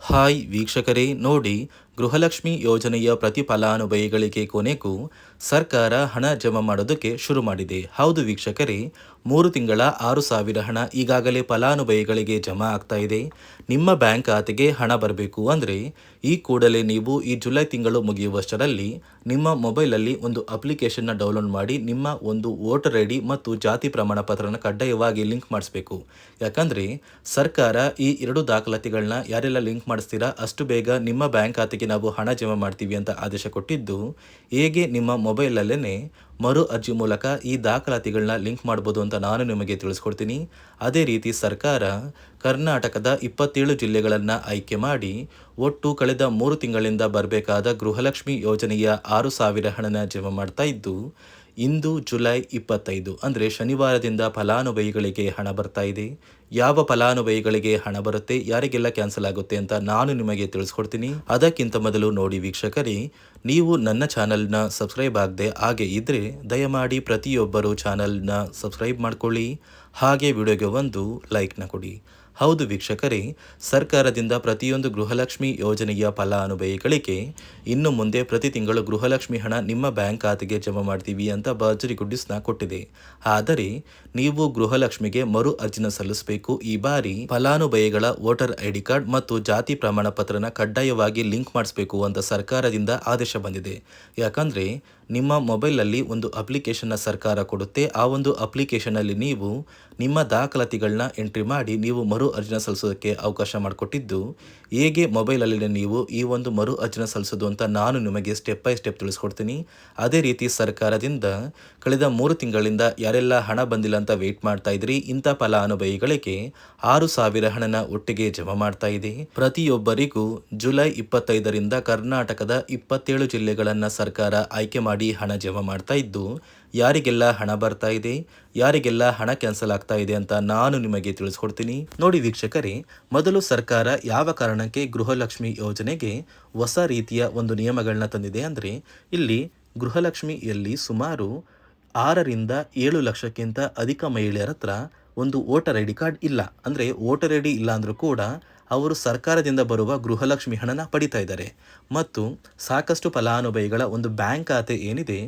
Hi ವೀಕ್ಷಕರೇ ನೋಡಿ, ಗೃಹಲಕ್ಷ್ಮಿ ಯೋಜನೆಯ ಪ್ರತಿ ಫಲಾನುಭವಿಗಳಿಗೆ ಕೊನೆಗೂ ಸರ್ಕಾರ ಹಣ ಜಮಾ ಮಾಡೋದಕ್ಕೆ ಶುರು ಮಾಡಿದೆ. ಹೌದು ವೀಕ್ಷಕರೇ, 3 ತಿಂಗಳ 6,000 ಹಣ ಈಗಾಗಲೇ ಫಲಾನುಭವಿಗಳಿಗೆ ಜಮಾ ಆಗ್ತಾ ಇದೆ. ನಿಮ್ಮ ಬ್ಯಾಂಕ್ ಖಾತೆಗೆ ಹಣ ಬರಬೇಕು ಅಂದರೆ ಈ ಕೂಡಲೇ ನೀವು ಈ ಜುಲೈ ತಿಂಗಳು ಮುಗಿಯುವಷ್ಟರಲ್ಲಿ ನಿಮ್ಮ ಮೊಬೈಲಲ್ಲಿ ಒಂದು ಅಪ್ಲಿಕೇಶನ್ನ ಡೌನ್ಲೋಡ್ ಮಾಡಿ ನಿಮ್ಮ ಒಂದು ವೋಟರ್ ಐ ಡಿ ಮತ್ತು ಜಾತಿ ಪ್ರಮಾಣ ಪತ್ರನ ಕಡ್ಡಾಯವಾಗಿ ಲಿಂಕ್ ಮಾಡಿಸ್ಬೇಕು. ಯಾಕಂದರೆ ಸರ್ಕಾರ ಈ 2 ದಾಖಲಾತಿಗಳನ್ನ ಯಾರೆಲ್ಲ ಲಿಂಕ್ ಮಾಡಿಸ್ತೀರಾ ಅಷ್ಟು ಬೇಗ ನಿಮ್ಮ ಬ್ಯಾಂಕ್ ಖಾತೆಗೆ ನಾವು ಹಣ ಜಮಾ ಮಾಡ್ತೀವಿ ಅಂತ ಆದೇಶ ಕೊಟ್ಟಿದ್ದು, ಹೇಗೆ ನಿಮ್ಮ ಮೊಬೈಲಲ್ಲೇ ಮರು ಅರ್ಜಿ ಮೂಲಕ ಈ ದಾಖಲಾತಿಗಳನ್ನ ಲಿಂಕ್ ಮಾಡ್ಬೋದು ಅಂತ ನಾನು ನಿಮಗೆ ತಿಳಿಸ್ಕೊಡ್ತೀನಿ. ಅದೇ ರೀತಿ ಸರ್ಕಾರ ಕರ್ನಾಟಕದ 27 ಜಿಲ್ಲೆಗಳನ್ನು ಆಯ್ಕೆ ಮಾಡಿ ಒಟ್ಟು ಕಳೆದ 3 ತಿಂಗಳಿಂದ ಬರಬೇಕಾದ ಗೃಹಲಕ್ಷ್ಮಿ ಯೋಜನೆಯ 6,000 ಹಣನ ಜಮಾ ಮಾಡ್ತಾ ಇದ್ದು, ಇಂದು ಜುಲೈ 25 ಅಂದರೆ ಶನಿವಾರದಿಂದ ಫಲಾನುಭವಿಗಳಿಗೆ ಹಣ ಬರ್ತಾ ಇದೆ. ಯಾವ ಫಲಾನುಭವಿಗಳಿಗೆ ಹಣ ಬರುತ್ತೆ, ಯಾರಿಗೆಲ್ಲ ಕ್ಯಾನ್ಸಲ್ ಆಗುತ್ತೆ ಅಂತ ನಾನು ನಿಮಗೆ ತಿಳಿಸ್ಕೊಡ್ತೀನಿ. ಅದಕ್ಕಿಂತ ಮೊದಲು ನೋಡಿ ವೀಕ್ಷಕರೇ, ನೀವು ನನ್ನ ಚಾನಲ್ನ ಸಬ್ಸ್ಕ್ರೈಬ್ ಆಗದೆ ಹಾಗೆ ಇದ್ದರೆ ದಯಮಾಡಿ ಪ್ರತಿಯೊಬ್ಬರು ಚಾನಲ್ನ ಸಬ್ಸ್ಕ್ರೈಬ್ ಮಾಡ್ಕೊಳ್ಳಿ, ಹಾಗೆ ವಿಡಿಯೋಗೆ ಒಂದು ಲೈಕ್ನ ಕೊಡಿ. ಹೌದು ವೀಕ್ಷಕರೇ, ಸರ್ಕಾರದಿಂದ ಪ್ರತಿಯೊಂದು ಗೃಹಲಕ್ಷ್ಮಿ ಯೋಜನೆಯ ಫಲಾನುಭವಿಗಳಿಗೆ ಇನ್ನು ಮುಂದೆ ಪ್ರತಿ ತಿಂಗಳು ಗೃಹಲಕ್ಷ್ಮಿ ಹಣ ನಿಮ್ಮ ಬ್ಯಾಂಕ್ ಖಾತೆಗೆ ಜಮಾ ಮಾಡ್ತೀವಿ ಅಂತ ಭರ್ಜರಿ ಗುಡ್ಡಿಸ್ನ ಕೊಟ್ಟಿದೆ. ಆದರೆ ನೀವು ಗೃಹಲಕ್ಷ್ಮಿಗೆ ಮರು ಅರ್ಜಿನ ಸಲ್ಲಿಸಬೇಕು. ಈ ಬಾರಿ ಫಲಾನುಭವಿಗಳ ವೋಟರ್ ಐ ಡಿ ಕಾರ್ಡ್ ಮತ್ತು ಜಾತಿ ಪ್ರಮಾಣ ಪತ್ರನ ಕಡ್ಡಾಯವಾಗಿ ಲಿಂಕ್ ಮಾಡಿಸಬೇಕು ಅಂತ ಸರ್ಕಾರದಿಂದ ಆದೇಶ ಬಂದಿದೆ. ಯಾಕಂದರೆ ನಿಮ್ಮ ಮೊಬೈಲಲ್ಲಿ ಒಂದು ಅಪ್ಲಿಕೇಶನ್ನ ಸರ್ಕಾರ ಕೊಡುತ್ತೆ. ಆ ಒಂದು ಅಪ್ಲಿಕೇಶನಲ್ಲಿ ನೀವು ನಿಮ್ಮ ದಾಖಲಾತಿಗಳನ್ನ ಎಂಟ್ರಿ ಮಾಡಿ ನೀವು ಮರು ಅರ್ಜಿನ ಸಲ್ಲಿಸೋದಕ್ಕೆ ಅವಕಾಶ ಮಾಡಿಕೊಟ್ಟಿದ್ದು, ಹೇಗೆ ಮೊಬೈಲಲ್ಲಿ ನೀವು ಈ ಒಂದು ಮರು ಅರ್ಜಿನ ಸಲ್ಲಿಸೋದು ಅಂತ ನಾನು ನಿಮಗೆ ಸ್ಟೆಪ್ ಬೈ ಸ್ಟೆಪ್ ತಿಳಿಸ್ಕೊಡ್ತೀನಿ. ಅದೇ ರೀತಿ ಸರ್ಕಾರದಿಂದ ಕಳೆದ 3 ತಿಂಗಳಿಂದ ಯಾರೆಲ್ಲ ಹಣ ಬಂದಿಲ್ಲ ಅಂತ ವೆಯ್ಟ್ ಮಾಡ್ತಾ ಇದ್ರಿ, ಇಂಥ ಫಲಾನುಭವಿಗಳಿಗೆ 6,000 ಹಣನ ಒಟ್ಟಿಗೆ ಜಮಾ ಮಾಡ್ತಾ ಇದೆ. ಪ್ರತಿಯೊಬ್ಬರಿಗೂ ಜುಲೈ 25ರಿಂದ ಕರ್ನಾಟಕದ 27 ಜಿಲ್ಲೆಗಳನ್ನು ಸರ್ಕಾರ ಆಯ್ಕೆ ಮಾಡಿ ಹಣ ಜಮಾ ಮಾಡ್ತಾ ಇದ್ದು, ಯಾರಿಗೆಲ್ಲ ಹಣ ಬರ್ತಾ ಇದೆ, ಯಾರಿಗೆಲ್ಲ ಹಣ ಕ್ಯಾನ್ಸಲ್ ಆಗ್ತಾ ಇದೆ ಅಂತ ನಾನು ನಿಮಗೆ ತಿಳಿಸ್ಕೊಡ್ತೀನಿ. ನೋಡಿ ವೀಕ್ಷಕರೇ, ಮೊದಲು ಸರ್ಕಾರ ಯಾವ ಕಾರಣಕ್ಕೆ ಗೃಹಲಕ್ಷ್ಮಿ ಯೋಜನೆಗೆ ಹೊಸ ರೀತಿಯ ಒಂದು ನಿಯಮಗಳನ್ನ ತಂದಿದೆ ಅಂದರೆ, ಇಲ್ಲಿ ಗೃಹಲಕ್ಷ್ಮಿಯಲ್ಲಿ ಸುಮಾರು 6ರಿಂದ 7 ಲಕ್ಷಕ್ಕಿಂತ ಅಧಿಕ ಮಹಿಳೆಯರ ಹತ್ರ ಒಂದು ವೋಟರ್ ಐ ಡಿ ಕಾರ್ಡ್ ಇಲ್ಲ. ಅಂದರೆ ವೋಟರ್ ಐ ಡಿ ಇಲ್ಲ ಅಂದರೂ ಕೂಡ ಅವರು ಸರ್ಕಾರದಿಂದ ಬರುವ ಗೃಹಲಕ್ಷ್ಮಿ ಹಣನ ಪಡಿತಾ ಇದ್ದಾರೆ. ಮತ್ತು ಸಾಕಷ್ಟು ಫಲಾನುಭವಿಗಳ ಒಂದು ಬ್ಯಾಂಕ್ ಖಾತೆ ಏನಿದೆ,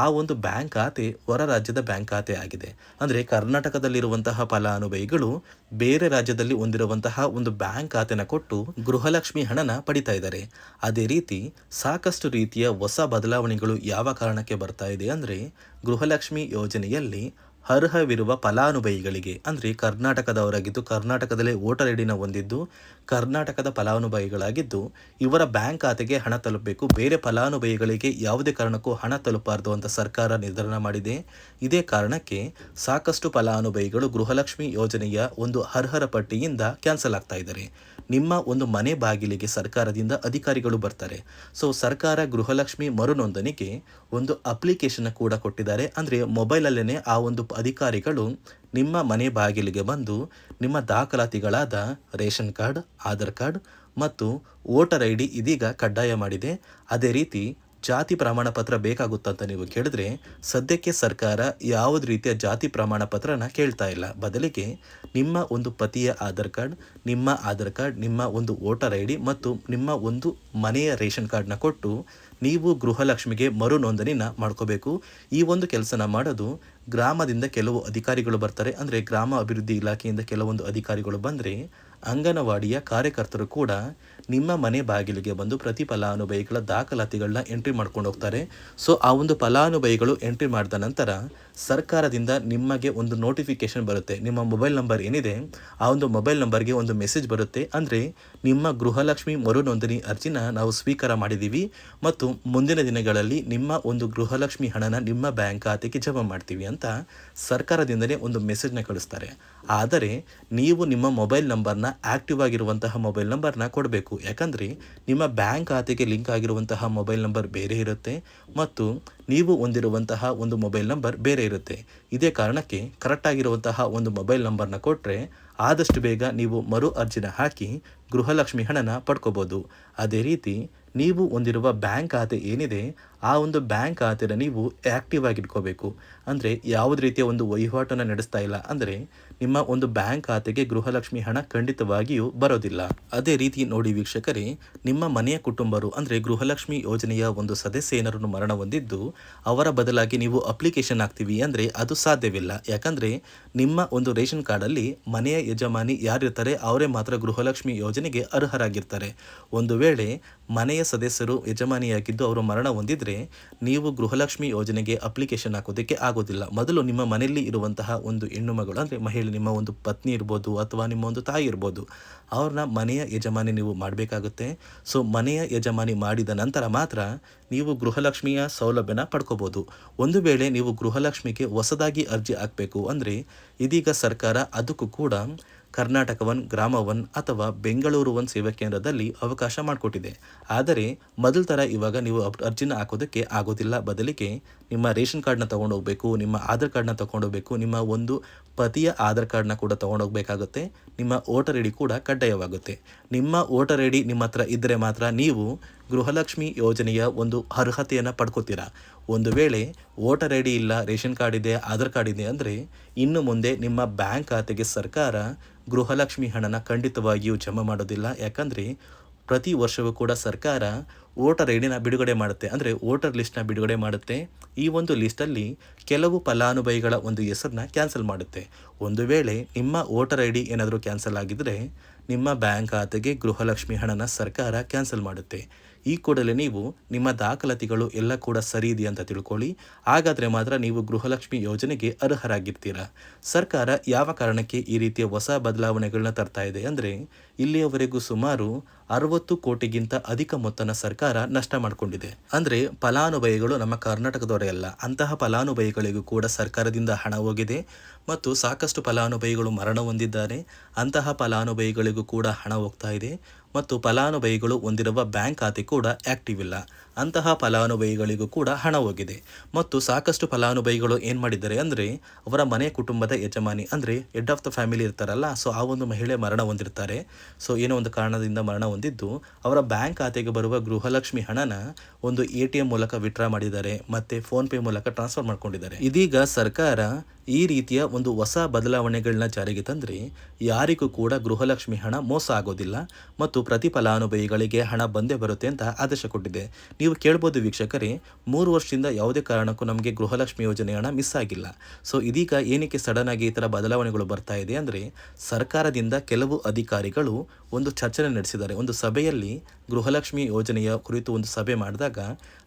ಆ ಒಂದು ಬ್ಯಾಂಕ್ ಖಾತೆ ಹೊರ ರಾಜ್ಯದ ಬ್ಯಾಂಕ್ ಖಾತೆ ಆಗಿದೆ. ಅಂದರೆ ಕರ್ನಾಟಕದಲ್ಲಿರುವಂತಹ ಫಲಾನುಭವಿಗಳು ಬೇರೆ ರಾಜ್ಯದಲ್ಲಿ ಹೊಂದಿರುವಂತಹ ಒಂದು ಬ್ಯಾಂಕ್ ಖಾತೆನ ಕೊಟ್ಟು ಗೃಹಲಕ್ಷ್ಮಿ ಹಣನ ಪಡಿತಾ ಇದ್ದಾರೆ. ಅದೇ ರೀತಿ ಸಾಕಷ್ಟು ರೀತಿಯ ಹೊಸ ಬದಲಾವಣೆಗಳು ಯಾವ ಕಾರಣಕ್ಕೆ ಬರ್ತಾ ಇದೆ ಅಂದರೆ, ಗೃಹಲಕ್ಷ್ಮಿ ಯೋಜನೆಯಲ್ಲಿ ಅರ್ಹವಿರುವ ಫಲಾನುಭವಿಗಳಿಗೆ ಅಂದರೆ ಕರ್ನಾಟಕದವರಾಗಿದ್ದು ಕರ್ನಾಟಕದಲ್ಲೇ ವೋಟರ್ ಐ ಡಿನ ಹೊಂದಿದ್ದು ಕರ್ನಾಟಕದ ಫಲಾನುಭವಿಗಳಾಗಿದ್ದು ಇವರ ಬ್ಯಾಂಕ್ ಖಾತೆಗೆ ಹಣ ತಲುಪಬೇಕು. ಬೇರೆ ಫಲಾನುಭವಿಗಳಿಗೆ ಯಾವುದೇ ಕಾರಣಕ್ಕೂ ಹಣ ತಲುಪಬಾರದು ಅಂತ ಸರ್ಕಾರ ನಿರ್ಧಾರ ಮಾಡಿದೆ. ಇದೇ ಕಾರಣಕ್ಕೆ ಸಾಕಷ್ಟು ಫಲಾನುಭವಿಗಳು ಗೃಹಲಕ್ಷ್ಮಿ ಯೋಜನೆಯ ಒಂದು ಅರ್ಹರ ಪಟ್ಟಿಯಿಂದ ಕ್ಯಾನ್ಸಲ್ ಆಗ್ತಾ ಇದ್ದಾರೆ. ನಿಮ್ಮ ಒಂದು ಮನೆ ಬಾಗಿಲಿಗೆ ಸರ್ಕಾರದಿಂದ ಅಧಿಕಾರಿಗಳು ಬರ್ತಾರೆ. ಸೊ ಸರ್ಕಾರ ಗೃಹಲಕ್ಷ್ಮಿ ಮರು ನೋಂದಣಿಗೆ ಒಂದು ಅಪ್ಲಿಕೇಶನ್ ಕೂಡ ಕೊಟ್ಟಿದ್ದಾರೆ. ಅಂದರೆ ಮೊಬೈಲಲ್ಲೇ ಆ ಒಂದು ಅಧಿಕಾರಿಗಳು ನಿಮ್ಮ ಮನೆ ಬಾಗಿಲಿಗೆ ಬಂದು ನಿಮ್ಮ ದಾಖಲಾತಿಗಳಾದ ರೇಷನ್ ಕಾರ್ಡ್, ಆಧಾರ್ ಕಾರ್ಡ್ ಮತ್ತು ವೋಟರ್ ಐ ಡಿ ಇದೀಗ ಕಡ್ಡಾಯ ಮಾಡಿದೆ. ಅದೇ ರೀತಿ ಜಾತಿ ಪ್ರಮಾಣ ಪತ್ರ ಬೇಕಾಗುತ್ತಂತ ನೀವು ಕೇಳಿದ್ರೆ, ಸದ್ಯಕ್ಕೆ ಸರ್ಕಾರ ಯಾವುದೇ ರೀತಿಯ ಜಾತಿ ಪ್ರಮಾಣ ಪತ್ರನ ಕೇಳ್ತಾ ಇಲ್ಲ. ಬದಲಿಗೆ ನಿಮ್ಮ ಒಂದು ಪತಿಯ ಆಧಾರ್ ಕಾರ್ಡ್, ನಿಮ್ಮ ಒಂದು ವೋಟರ್ ಐ ಡಿ ಮತ್ತು ನಿಮ್ಮ ಒಂದು ಮನೆಯ ರೇಷನ್ ಕಾರ್ಡ್ನ ಕೊಟ್ಟು ನೀವು ಗೃಹಲಕ್ಷ್ಮಿಗೆ ಮರು ನೋಂದಣಿನ ಮಾಡ್ಕೋಬೇಕು. ಈ ಒಂದು ಕೆಲಸನ ಮಾಡೋದು ಗ್ರಾಮದಿಂದ ಕೆಲವು ಅಧಿಕಾರಿಗಳು ಬರ್ತಾರೆ. ಅಂದರೆ ಗ್ರಾಮ ಅಭಿವೃದ್ಧಿ ಇಲಾಖೆಯಿಂದ ಕೆಲವೊಂದು ಅಧಿಕಾರಿಗಳು ಬಂದರೆ ಅಂಗನವಾಡಿಯ ಕಾರ್ಯಕರ್ತರು ಕೂಡ ನಿಮ್ಮ ಮನೆ ಬಾಗಿಲಿಗೆ ಬಂದು ಪ್ರತಿ ಫಲಾನುಭವಿಗಳ ದಾಖಲಾತಿಗಳನ್ನ ಎಂಟ್ರಿ ಮಾಡ್ಕೊಂಡು ಹೋಗ್ತಾರೆ. ಸೊ ಆ ಒಂದು ಫಲಾನುಭವಿಗಳು ಎಂಟ್ರಿ ಮಾಡಿದ ನಂತರ ಸರ್ಕಾರದಿಂದ ನಿಮಗೆ ಒಂದು ನೋಟಿಫಿಕೇಶನ್ ಬರುತ್ತೆ. ನಿಮ್ಮ ಮೊಬೈಲ್ ನಂಬರ್ ಏನಿದೆ ಆ ಒಂದು ಮೊಬೈಲ್ ನಂಬರ್ಗೆ ಒಂದು ಮೆಸೇಜ್ ಬರುತ್ತೆ. ಅಂದರೆ ನಿಮ್ಮ ಗೃಹಲಕ್ಷ್ಮಿ ಮರು ನೋಂದಣಿ ಅರ್ಜಿನ ನಾವು ಸ್ವೀಕಾರ ಮಾಡಿದ್ದೀವಿ ಮತ್ತು ಮುಂದಿನ ದಿನಗಳಲ್ಲಿ ನಿಮ್ಮ ಒಂದು ಗೃಹಲಕ್ಷ್ಮಿ ಹಣನ ನಿಮ್ಮ ಬ್ಯಾಂಕ್ ಖಾತೆಗೆ ಜಮಾ ಮಾಡ್ತೀವಿ ಅಂತ ಸರ್ಕಾರದಿಂದಲೇ ಒಂದು ಮೆಸೇಜ್ನ ಕಳಿಸ್ತಾರೆ. ಆದರೆ ನೀವು ನಿಮ್ಮ ಮೊಬೈಲ್ ನಂಬರ್ನ ಆಕ್ಟಿವ್ ಆಗಿರುವಂತಹ ಮೊಬೈಲ್ ನಂಬರ್ನ ಕೊಡಬೇಕು. ಯಾಕಂದರೆ ನಿಮ್ಮ ಬ್ಯಾಂಕ್ ಖಾತೆಗೆ ಲಿಂಕ್ ಆಗಿರುವಂತಹ ಮೊಬೈಲ್ ನಂಬರ್ ಬೇರೆ ಇರುತ್ತೆ ಮತ್ತು ನೀವು ಹೊಂದಿರುವಂತಹ ಒಂದು ಮೊಬೈಲ್ ನಂಬರ್ ಬೇರೆ ಇರುತ್ತೆ. ಇದೇ ಕಾರಣಕ್ಕೆ ಕರೆಕ್ಟಾಗಿರುವಂತಹ ಒಂದು ಮೊಬೈಲ್ ನಂಬರ್ನ ಕೊಟ್ಟರೆ ಆದಷ್ಟು ಬೇಗ ನೀವು ಮರು ಅರ್ಜಿನ ಹಾಕಿ ಗೃಹಲಕ್ಷ್ಮಿ ಹಣನ ಪಡ್ಕೋಬೋದು. ಅದೇ ರೀತಿ ನೀವು ಹೊಂದಿರುವ ಬ್ಯಾಂಕ್ ಖಾತೆ ಏನಿದೆ ಆ ಒಂದು ಬ್ಯಾಂಕ್ ಖಾತೆನ ನೀವು ಆ್ಯಕ್ಟಿವ್ ಆಗಿ ಇಟ್ಕೋಬೇಕು. ಅಂದರೆ ಯಾವುದೇ ರೀತಿಯ ಒಂದು ವಹಿವಾಟನ್ನು ನಡೆಸ್ತಾ ಇಲ್ಲ ಅಂದರೆ ನಿಮ್ಮ ಒಂದು ಬ್ಯಾಂಕ್ ಖಾತೆಗೆ ಗೃಹಲಕ್ಷ್ಮಿ ಹಣ ಖಂಡಿತವಾಗಿಯೂ ಬರೋದಿಲ್ಲ. ಅದೇ ರೀತಿ ನೋಡಿ ವೀಕ್ಷಕರೇ, ನಿಮ್ಮ ಮನೆಯ ಕುಟುಂಬರು ಅಂದರೆ ಗೃಹಲಕ್ಷ್ಮಿ ಯೋಜನೆಯ ಒಂದು ಸದಸ್ಯ ಏನಾರು ಮರಣ ಹೊಂದಿದ್ದು ಅವರ ಬದಲಾಗಿ ನೀವು ಅಪ್ಲಿಕೇಶನ್ ಹಾಕ್ತೀವಿ ಅಂದರೆ ಅದು ಸಾಧ್ಯವಿಲ್ಲ. ಯಾಕಂದರೆ ನಿಮ್ಮ ಒಂದು ರೇಷನ್ ಕಾರ್ಡಲ್ಲಿ ಮನೆಯ ಯಜಮಾನಿ ಯಾರಿರ್ತಾರೆ ಅವರೇ ಮಾತ್ರ ಗೃಹಲಕ್ಷ್ಮಿ ಯೋಜನೆಗೆ ಅರ್ಹರಾಗಿರ್ತಾರೆ. ಒಂದು ವೇಳೆ ಮನೆಯ ಸದಸ್ಯರು ಯಜಮಾನಿಯಾಗಿದ್ದು ಅವರು ಮರಣ ಹೊಂದಿದ್ರೆ ನೀವು ಗೃಹಲಕ್ಷ್ಮಿ ಯೋಜನೆಗೆ ಅಪ್ಲಿಕೇಶನ್ ಹಾಕೋದಕ್ಕೆ ಆಗೋದಿಲ್ಲ. ಮೊದಲು ನಿಮ್ಮ ಮನೆಯಲ್ಲಿ ಇರುವಂತಹ ಒಂದು ಹೆಣ್ಣು ಮಗಳು ಅಂದರೆ ಮಹಿಳೆ, ನಿಮ್ಮ ಒಂದು ಪತ್ನಿ ಇರ್ಬೋದು ಅಥವಾ ನಿಮ್ಮ ಒಂದು ತಾಯಿ ಇರ್ಬೋದು, ಅವ್ರನ್ನ ಮನೆಯ ಯಜಮಾನಿ ನೀವು ಮಾಡಬೇಕಾಗುತ್ತೆ. ಸೊ ಮನೆಯ ಯಜಮಾನಿ ಮಾಡಿದ ನಂತರ ಮಾತ್ರ ನೀವು ಗೃಹಲಕ್ಷ್ಮಿಯ ಸೌಲಭ್ಯನ ಪಡ್ಕೋಬೋದು. ಒಂದು ವೇಳೆ ನೀವು ಗೃಹಲಕ್ಷ್ಮಿಗೆ ಹೊಸದಾಗಿ ಅರ್ಜಿ ಹಾಕಬೇಕು ಅಂದರೆ ಇದೀಗ ಸರ್ಕಾರ ಅದಕ್ಕೂ ಕೂಡ ಕರ್ನಾಟಕ ಒನ್, ಗ್ರಾಮ ಒನ್ ಅಥವಾ ಬೆಂಗಳೂರು ಒನ್ ಸೇವಾ ಕೇಂದ್ರದಲ್ಲಿ ಅವಕಾಶ ಮಾಡಿಕೊಟ್ಟಿದೆ. ಆದರೆ ಮೊದಲ ಥರ ಇವಾಗ ನೀವು ಅರ್ಜಿನ ಹಾಕೋದಕ್ಕೆ ಆಗೋದಿಲ್ಲ. ಬದಲಿಗೆ ನಿಮ್ಮ ರೇಷನ್ ಕಾರ್ಡ್ನ ತೊಗೊಂಡೋಗ್ಬೇಕು, ನಿಮ್ಮ ಆಧಾರ್ ಕಾರ್ಡ್ನ ತೊಗೊಂಡೋಗ್ಬೇಕು, ನಿಮ್ಮ ಒಂದು ಪತಿಯ ಆಧಾರ್ ಕಾರ್ಡ್ನ ಕೂಡ ತೊಗೊಂಡೋಗ್ಬೇಕಾಗುತ್ತೆ, ನಿಮ್ಮ ವೋಟರ್ ಐ ಡಿ ಕೂಡ ಕಡ್ಡಾಯವಾಗುತ್ತೆ. ನಿಮ್ಮ ವೋಟರ್ ಐ ಡಿ ನಿಮ್ಮ ಹತ್ರ ಇದ್ದರೆ ಮಾತ್ರ ನೀವು ಗೃಹಲಕ್ಷ್ಮಿ ಯೋಜನೆಯ ಒಂದು ಅರ್ಹತೆಯನ್ನು ಪಡ್ಕೋತೀರಾ. ಒಂದು ವೇಳೆ ವೋಟರ್ ಐ ಡಿ ಇಲ್ಲ, ರೇಷನ್ ಕಾರ್ಡ್ ಇದೆ, ಆಧಾರ್ ಕಾರ್ಡ್ ಇದೆ ಅಂದರೆ ಇನ್ನು ಮುಂದೆ ನಿಮ್ಮ ಬ್ಯಾಂಕ್ ಖಾತೆಗೆ ಸರ್ಕಾರ ಗೃಹಲಕ್ಷ್ಮಿ ಹಣನ ಖಂಡಿತವಾಗಿಯೂ ಜಮಾ ಮಾಡೋದಿಲ್ಲ. ಯಾಕಂದರೆ ಪ್ರತಿ ವರ್ಷವೂ ಕೂಡ ಸರ್ಕಾರ ವೋಟರ್ ಐ ಡಿನ ಬಿಡುಗಡೆ ಮಾಡುತ್ತೆ, ಅಂದರೆ ವೋಟರ್ ಲಿಸ್ಟ್ನ ಬಿಡುಗಡೆ ಮಾಡುತ್ತೆ. ಈ ಒಂದು ಲಿಸ್ಟಲ್ಲಿ ಕೆಲವು ಫಲಾನುಭವಿಗಳ ಒಂದು ಹೆಸರನ್ನ ಕ್ಯಾನ್ಸಲ್ ಮಾಡುತ್ತೆ. ಒಂದು ವೇಳೆ ನಿಮ್ಮ ವೋಟರ್ ಐ ಡಿ ಏನಾದರೂ ಕ್ಯಾನ್ಸಲ್ ಆಗಿದ್ದರೆ ನಿಮ್ಮ ಬ್ಯಾಂಕ್ ಖಾತೆಗೆ ಗೃಹಲಕ್ಷ್ಮಿ ಹಣನ ಸರ್ಕಾರ ಕ್ಯಾನ್ಸಲ್ ಮಾಡುತ್ತೆ. ಈ ಕೂಡಲೇ ನೀವು ನಿಮ್ಮ ದಾಖಲಾತಿಗಳು ಎಲ್ಲ ಕೂಡ ಸರಿ ಇದೆ ಅಂತ ತಿಳ್ಕೊಳ್ಳಿ. ಹಾಗಾದರೆ ಮಾತ್ರ ನೀವು ಗೃಹಲಕ್ಷ್ಮಿ ಯೋಜನೆಗೆ ಅರ್ಹರಾಗಿರ್ತೀರಾ. ಸರ್ಕಾರ ಯಾವ ಕಾರಣಕ್ಕೆ ಈ ರೀತಿಯ ಹೊಸ ಬದಲಾವಣೆಗಳನ್ನ ತರ್ತಾ ಇದೆ ಅಂದರೆ ಇಲ್ಲಿಯವರೆಗೂ ಸುಮಾರು 60 ಕೋಟಿಗಿಂತ ಅಧಿಕ ಮೊತ್ತನ ಸರ್ಕಾರ ನಷ್ಟ ಮಾಡಿಕೊಂಡಿದೆ. ಅಂದರೆ ಫಲಾನುಭವಿಗಳು ನಮ್ಮ ಕರ್ನಾಟಕದವರೇ ಅಲ್ಲ, ಅಂತಹ ಫಲಾನುಭವಿಗಳಿಗೂ ಕೂಡ ಸರ್ಕಾರದಿಂದ ಹಣ ಹೋಗಿದೆ ಮತ್ತು ಸಾಕಷ್ಟು ಫಲಾನುಭವಿಗಳು ಮರಣ ಹೊಂದಿದ್ದಾರೆ. ಅಂತಹ ಫಲಾನುಭವಿಗಳಿಗೂ ಕೂಡ ಹಣ ಹೋಗ್ತಾ ಇದೆ ಮತ್ತು ಫಲಾನುಭವಿಗಳು ಹೊಂದಿರುವ ಬ್ಯಾಂಕ್ ಖಾತೆ ಕೂಡ ಆ್ಯಕ್ಟಿವ್ ಇಲ್ಲ. ಅಂತಹ ಫಲಾನುಭವಿಗಳಿಗೂ ಕೂಡ ಹಣ ಹೋಗಿದೆ ಮತ್ತು ಸಾಕಷ್ಟು ಫಲಾನುಭವಿಗಳು ಏನು ಮಾಡಿದ್ದಾರೆ ಅಂದರೆ ಅವರ ಮನೆ ಕುಟುಂಬದ ಯಜಮಾನಿ ಅಂದರೆ ಹೆಡ್ ಆಫ್ ದ ಫ್ಯಾಮಿಲಿ ಇರ್ತಾರಲ್ಲ, ಸೊ ಆ ಒಂದು ಮಹಿಳೆ ಮರಣ ಹೊಂದಿರ್ತಾರೆ. ಸೊ ಏನೋ ಒಂದು ಕಾರಣದಿಂದ ಮರಣ ಹೊಂದಿದ್ದು ಅವರ ಬ್ಯಾಂಕ್ ಖಾತೆಗೆ ಬರುವ ಗೃಹಲಕ್ಷ್ಮಿ ಹಣನ ಒಂದು ATM ಮೂಲಕ ವಿತ್ಡ್ರಾ ಮಾಡಿದ್ದಾರೆ ಮತ್ತು ಫೋನ್ಪೇ ಮೂಲಕ ಟ್ರಾನ್ಸ್ಫರ್ ಮಾಡ್ಕೊಂಡಿದ್ದಾರೆ. ಇದೀಗ ಸರ್ಕಾರ ಈ ರೀತಿಯ ಒಂದು ಹೊಸ ಬದಲಾವಣೆಗಳನ್ನ ಜಾರಿಗೆ ತಂದರೆ ಯಾರಿಗೂ ಕೂಡ ಗೃಹಲಕ್ಷ್ಮಿ ಹಣ ಮೋಸ ಆಗೋದಿಲ್ಲ ಮತ್ತು ಪ್ರತಿ ಫಲಾನುಭವಿಗಳಿಗೆ ಹಣ ಬಂದೇ ಬರುತ್ತೆ ಅಂತ ಆದೇಶ ಕೊಟ್ಟಿದೆ. ನೀವು ಕೇಳ್ಬೋದು ವೀಕ್ಷಕರೇ, 3 ವರ್ಷದಿಂದ ಯಾವುದೇ ಕಾರಣಕ್ಕೂ ನಮಗೆ ಗೃಹಲಕ್ಷ್ಮಿ ಯೋಜನೆ ಹಣ ಮಿಸ್ ಆಗಿಲ್ಲ. ಸೊ ಇದೀಗ ಏನಕ್ಕೆ ಸಡನ್ ಆಗಿ ಈ ಥರ ಬದಲಾವಣೆಗಳು ಬರ್ತಾ ಇದೆ ಅಂದರೆ ಸರ್ಕಾರದಿಂದ ಕೆಲವು ಅಧಿಕಾರಿಗಳು ಒಂದು ಚರ್ಚೆ ನಡೆಸಿದ್ದಾರೆ. ಒಂದು ಸಭೆಯಲ್ಲಿ ಗೃಹಲಕ್ಷ್ಮಿ ಯೋಜನೆಯ ಕುರಿತು ಒಂದು ಸಭೆ ಮಾಡಿದಾಗ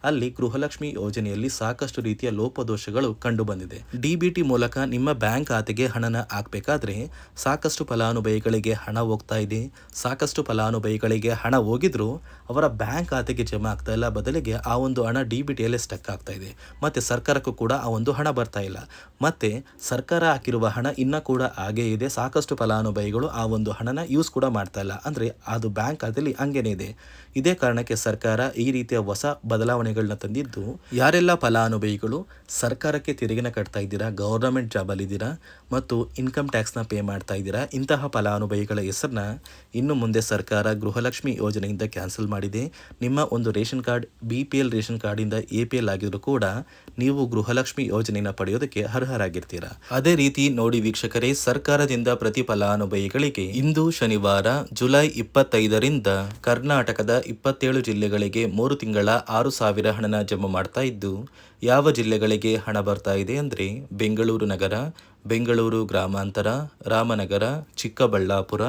ಅಲ್ಲಿ ಗೃಹಲಕ್ಷ್ಮಿ ಯೋಜನೆಯಲ್ಲಿ ಸಾಕಷ್ಟು ರೀತಿಯ ಲೋಪದೋಷಗಳು ಕಂಡು ಬಂದಿದೆ. DBT ಮೂಲಕ ನಿಮ್ಮ ಬ್ಯಾಂಕ್ ಖಾತೆಗೆ ಹಣನ ಹಾಕಬೇಕಾದ್ರೆ ಸಾಕಷ್ಟು ಫಲಾನುಭವಿಗಳಿಗೆ ಹಣ ಹೋಗ್ತಾ ಇದೆ. ಸಾಕಷ್ಟು ಫಲಾನುಭವಿಗಳಿಗೆ ಹಣ ಹೋಗಿದ್ರು ಅವರ ಬ್ಯಾಂಕ್ ಖಾತೆಗೆ ಜಮಾ ಆಗ್ತಾ ಇಲ್ಲ, ಬದಲಿಗೆ ಆ ಒಂದು ಹಣ DBTಯಲ್ಲೇ ಸ್ಟಕ್ ಆಗ್ತಾ ಇದೆ. ಮತ್ತು ಸರ್ಕಾರಕ್ಕೂ ಕೂಡ ಆ ಒಂದು ಹಣ ಬರ್ತಾ ಇಲ್ಲ. ಮತ್ತು ಸರ್ಕಾರ ಹಾಕಿರುವ ಹಣ ಇನ್ನೂ ಕೂಡ ಹಾಗೇ ಇದೆ. ಸಾಕಷ್ಟು ಫಲಾನುಭವಿಗಳು ಆ ಒಂದು ಹಣನ ಯೂಸ್ ಕೂಡ ಮಾಡ್ತಾ ಇಲ್ಲ, ಅಂದರೆ ಅದು ಬ್ಯಾಂಕ್ ಖಾತೆಯಲ್ಲಿ ಹಂಗೇನೆ ಇದೆ. ಇದೇ ಕಾರಣಕ್ಕೆ ಸರ್ಕಾರ ಈ ರೀತಿಯ ಹೊಸ ಬದಲಾವಣೆಗಳನ್ನ ತಂದಿದ್ದು, ಯಾರೆಲ್ಲ ಫಲಾನುಭವಿಗಳು ಸರ್ಕಾರಕ್ಕೆ ತೆರಿಗೆನ ಕಟ್ತಾ ಇದ್ದೀರಾ, ಗೌರ್ನಮೆಂಟ್ ಜಾಬಲ್ಲಿದ್ದೀರಾ ಮತ್ತು ಇನ್ಕಮ್ ಟ್ಯಾಕ್ಸ್ನ ಪೇ ಮಾಡ್ತಾ ಇದ್ದೀರಾ, ಇಂತಹ ಫಲಾನುಭವಿಗಳ ಹೆಸರನ್ನ ಇನ್ನು ಮುಂದೆ ಸರ್ಕಾರ ಗೃಹಲಕ್ಷ್ಮಿ ಯೋಜನೆಯಿಂದ ಕ್ಯಾನ್ಸಲ್ ಮಾಡಿದೆ. ನಿಮ್ಮ ಒಂದು ರೇಷನ್ ಕಾರ್ಡ್ BPL ರೇಷನ್ ಕಾರ್ಡಿಂದ APL ಆಗಿದ್ರು ಕೂಡ ನೀವು ಗೃಹಲಕ್ಷ್ಮಿ ಯೋಜನೆಯನ್ನು ಪಡೆಯೋದಕ್ಕೆ ಅರ್ಹರಾಗಿರ್ತೀರಾ. ಅದೇ ರೀತಿ ನೋಡಿ ವೀಕ್ಷಕರೇ, ಸರ್ಕಾರದಿಂದ ಪ್ರತಿ ಫಲಾನುಭವಿಗಳಿಗೆ ಇಂದು ಶನಿವಾರ ಜುಲೈ 25ರಿಂದ ಕರ್ನಾಟಕದ 27 ಜಿಲ್ಲೆಗಳಿಗೆ 3 ತಿಂಗಳ 6,000 ಹಣನ ಜಮಾ ಮಾಡ್ತಾ ಇದ್ದು, ಯಾವ ಜಿಲ್ಲೆಗಳಿಗೆ ಹಣ ಬರ್ತಾ ಇದೆ ಅಂದರೆ ಬೆಂಗಳೂರು ನಗರ, ಬೆಂಗಳೂರು ಗ್ರಾಮಾಂತರ, ರಾಮನಗರ, ಚಿಕ್ಕಬಳ್ಳಾಪುರ,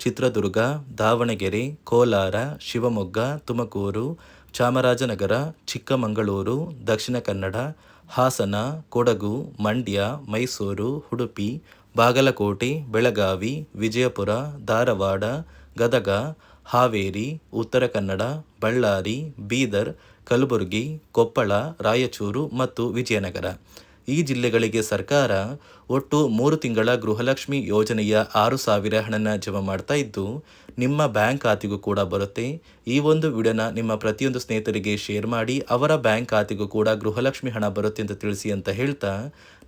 ಚಿತ್ರದುರ್ಗ, ದಾವಣಗೆರೆ, ಕೋಲಾರ, ಶಿವಮೊಗ್ಗ, ತುಮಕೂರು, ಚಾಮರಾಜನಗರ, ಚಿಕ್ಕಮಗಳೂರು, ದಕ್ಷಿಣ ಕನ್ನಡ, ಹಾಸನ, ಕೊಡಗು, ಮಂಡ್ಯ, ಮೈಸೂರು, ಉಡುಪಿ, ಬಾಗಲಕೋಟೆ, ಬೆಳಗಾವಿ, ವಿಜಯಪುರ, ಧಾರವಾಡ, ಗದಗ, ಹಾವೇರಿ, ಉತ್ತರ ಕನ್ನಡ, ಬಳ್ಳಾರಿ, ಬೀದರ್, ಕಲಬುರಗಿ, ಕೊಪ್ಪಳ, ರಾಯಚೂರು ಮತ್ತು ವಿಜಯನಗರ. ಈ ಜಿಲ್ಲೆಗಳಿಗೆ ಸರ್ಕಾರ ಒಟ್ಟು 3 ತಿಂಗಳ ಗೃಹಲಕ್ಷ್ಮಿ ಯೋಜನೆಯ 6,000 ಹಣನ ಜಮಾ ಮಾಡ್ತಾ ಇದ್ದು ನಿಮ್ಮ ಬ್ಯಾಂಕ್ ಖಾತೆಗೂ ಕೂಡ ಬರುತ್ತೆ. ಈ ಒಂದು ವಿಡಿಯೋನ ನಿಮ್ಮ ಪ್ರತಿಯೊಂದು ಸ್ನೇಹಿತರಿಗೆ ಶೇರ್ ಮಾಡಿ, ಅವರ ಬ್ಯಾಂಕ್ ಖಾತೆಗೂ ಕೂಡ ಗೃಹಲಕ್ಷ್ಮಿ ಹಣ ಬರುತ್ತೆ ಅಂತ ತಿಳಿಸಿ ಅಂತ ಹೇಳ್ತಾ,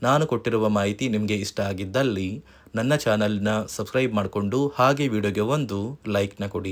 ನಾನು ಕೊಟ್ಟಿರುವ ಮಾಹಿತಿ ನಿಮಗೆ ಇಷ್ಟ ಆಗಿದ್ದಲ್ಲಿ ನನ್ನ ಚಾನಲ್ನ ಸಬ್ಸ್ಕ್ರೈಬ್ ಮಾಡಿಕೊಂಡು ಹಾಗೆ ವಿಡಿಯೋಗೆ ಒಂದು ಲೈಕ್ನ ಕೊಡಿ.